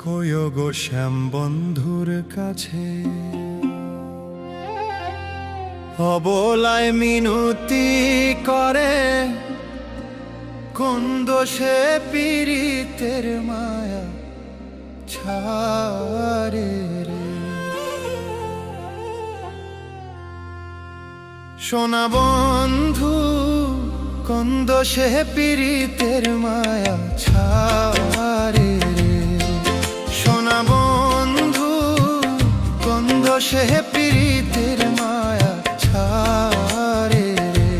কইও গো শ্যাম বন্ধুর কাছে অবলায় মিনতি করে, কোন দোষে পীড়িতের মায়া ছাড়ে রে। সোনা বন্ধু কোন দোষে পীড়িতের মায়া ছাড়ে রে। সোনা বন্ধু কোন দোষে পীড়িতের মায়া ছাড়ে রে।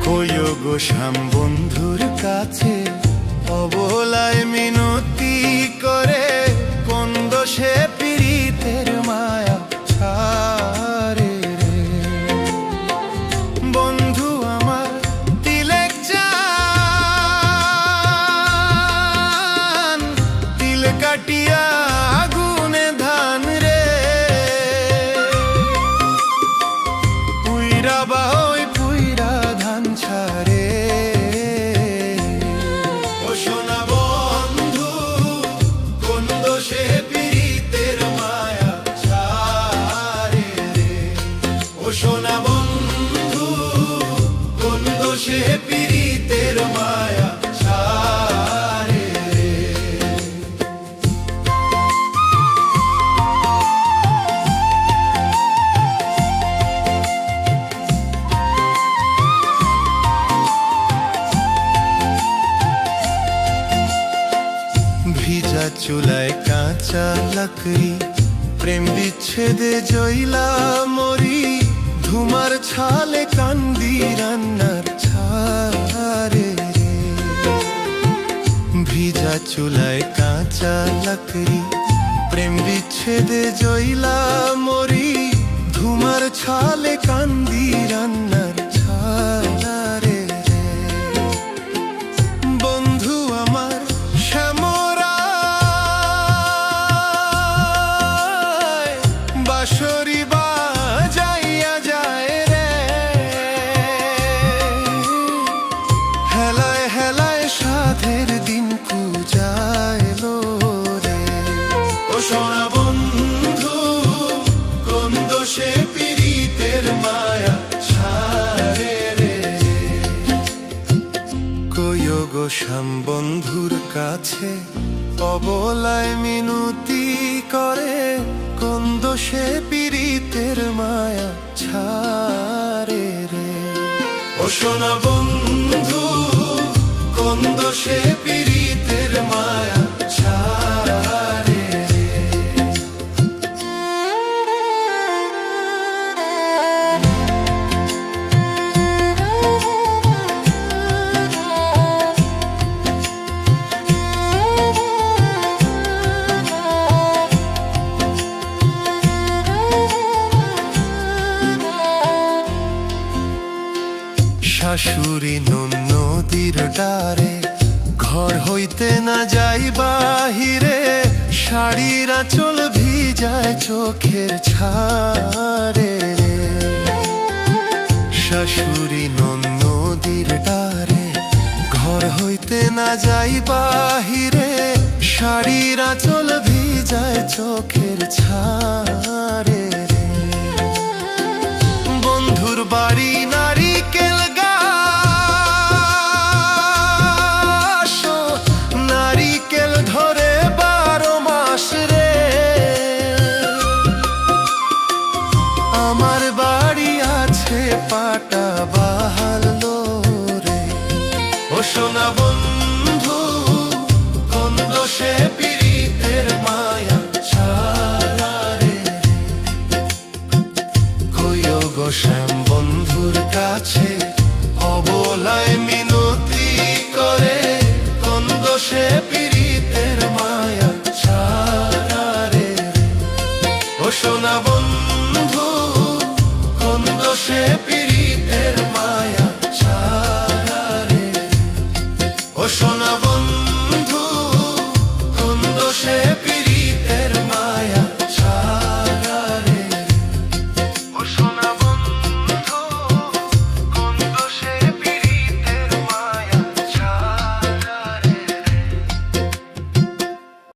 কইও গো শ্যাম বন্ধুর কাছে অবলায় মিনতি করে, কোন দোষে পীড়িতের মায়া ছাড়ে রে। বন্ধু আমার তিলেক চান, তিল কাটিয়া আগুনে ধান রে। পুইরা বাই পুইরা ধান ছাড়ে। ও সোনা বন্ধু কোন দোষে পীড়িতের মায়া ছাড়ে রে। ও সোনা বন্ধু কোন দোষে পীড়িতের মায়া ছাড়ে রে। ভিজা চুলায় কাঁচা লাকড়ি, প্রেম বিচ্ছেদে জইলা মরি। ধুমার ছালে কান্দি রান্নার ছাড়ে রে। ভিজা চুলায় কাঁচা লাকড়ি, প্রেম বিচ্ছেদে জইলা মরি। ধুমার ছালে কান্দি রান্নার ছাড়ে রে। বন্ধু আমার শ্যামরায় বাঁশরি বাজাইয়া যায় রে। হেলায় হেলায় সাধের দিন কুজাইলো রে। ও সোনা বন্ধু কোন দোষে পীড়িতের মায়া ছাড়ে রে। কইও গো শ্যাম বন্ধুর কাছে অবলায় মিনতি করে, কোন দোষে পীড়িতের মায়া ছাড়ে রে। ও সোনা বন্ধু কোন দোষে পীড়িতের মায়া ছাড়ে রে। শাশুড়ি নদীর ডারে, ঘর হইতে না যাই বাহিরে। শাড়ির আঁচল ভিজায় চোখের ছাড়ে রে। শাশুড়ি নদীর ডারে, ঘর হইতে না যাই বাহিরে। শাড়ির আঁচল ভিজায় চোখের ছাড়ে